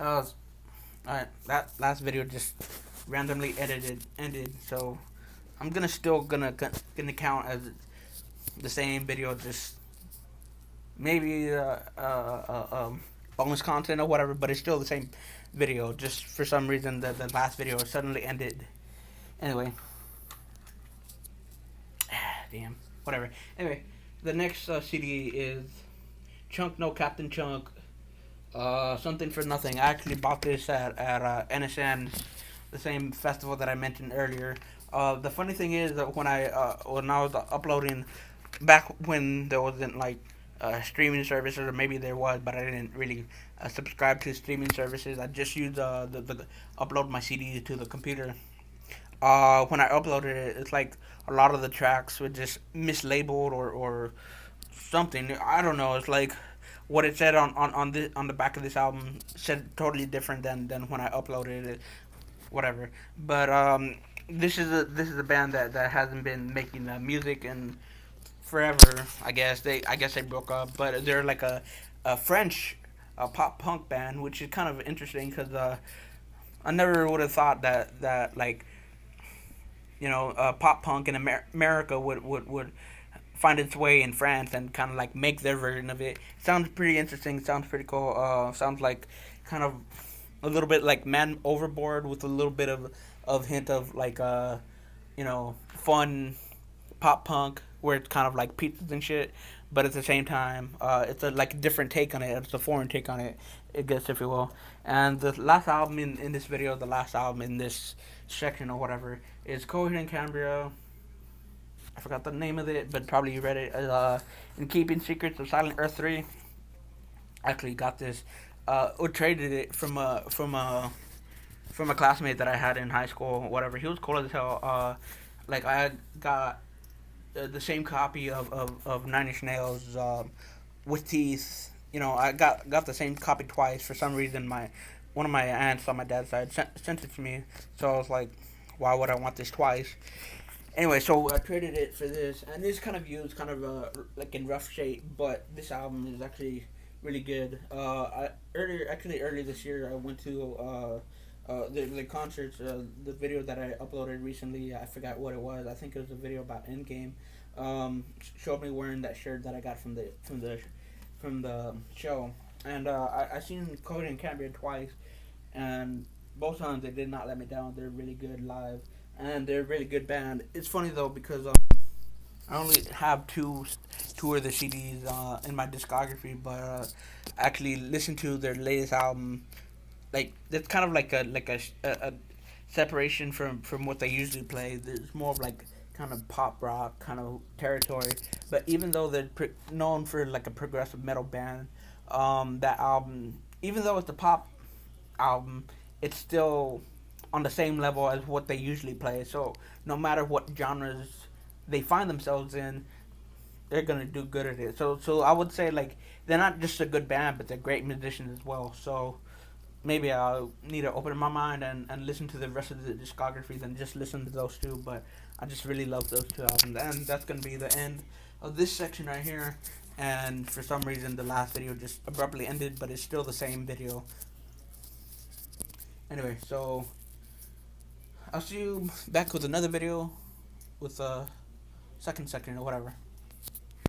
Uh, Alright, that last video just randomly ended, so I'm gonna count as the same video, just maybe bonus content or whatever, but it's still the same video. Just for some reason, the last video suddenly ended. Anyway, damn, whatever. Anyway, the next CD is Chunk No Captain Chunk. Something for nothing. I actually bought this at NSN, the same festival that I mentioned earlier. The funny thing is that when I was uploading back when there wasn't like streaming services, or maybe there was, but I didn't really subscribe to streaming services. I just used the upload my CD to the computer. When I uploaded it, it's like a lot of the tracks were just mislabeled or something. I don't know. It's like what it said on the back of this album said totally different than when I uploaded it. Whatever. But this is a band that hasn't been making music in forever. I guess they broke up, but they're like a French pop punk band, which is kind of interesting because I never would have thought that like pop punk in America would find its way in France and kind of like make their version of it. Sounds pretty interesting. Sounds pretty cool. Sounds like kind of a little bit like Man Overboard with a little bit of hint of like fun pop punk where it's kind of like pizzas and shit, but at the same time, it's a like different take on it. It's a foreign take on it, I guess, if you will. And the last album in this video, the last album in this section or whatever, is Coheed and Cambria. I forgot the name of it, but probably you read it. In Keeping Secrets of Silent Earth 3. Actually got this. Or traded it from a classmate that I had in high school. Whatever. He was cool as hell. Like I got the same copy of Nine Inch Nails with teeth. I got the same copy twice for some reason. My one of my aunts on my dad's side sent it to me, so I was like, why would I want this twice? Anyway, so I traded it for this, and this kind of used kind of like in rough shape, but this album is actually really good. Earlier this year, I went to the concerts. The video that I uploaded recently, I forgot what it was. I think it was a video about Endgame. Showed me wearing that shirt that I got from the show, and I seen Cody and Cambria twice, and both times they did not let me down. They're really good live, and they're a really good band. It's funny though because I only have two of the CDs in my discography, but I actually listened to their latest album. Like it's kind of like a separation from what they usually play. There's more of like kind of pop rock kind of territory. But even though they're known for like a progressive metal band, that album, even though it's a pop album, it's still on the same level as what they usually play. So no matter what genres they find themselves in, they're gonna do good at it. So I would say like they're not just a good band, but they're great musicians as well. So maybe I'll need to open my mind and listen to the rest of the discography than just listen to those two. But I just really love those two albums, and that's gonna be the end of this section right here. And for some reason, the last video just abruptly ended, but it's still the same video. Anyway, so I'll see you back with another video with a second section or whatever.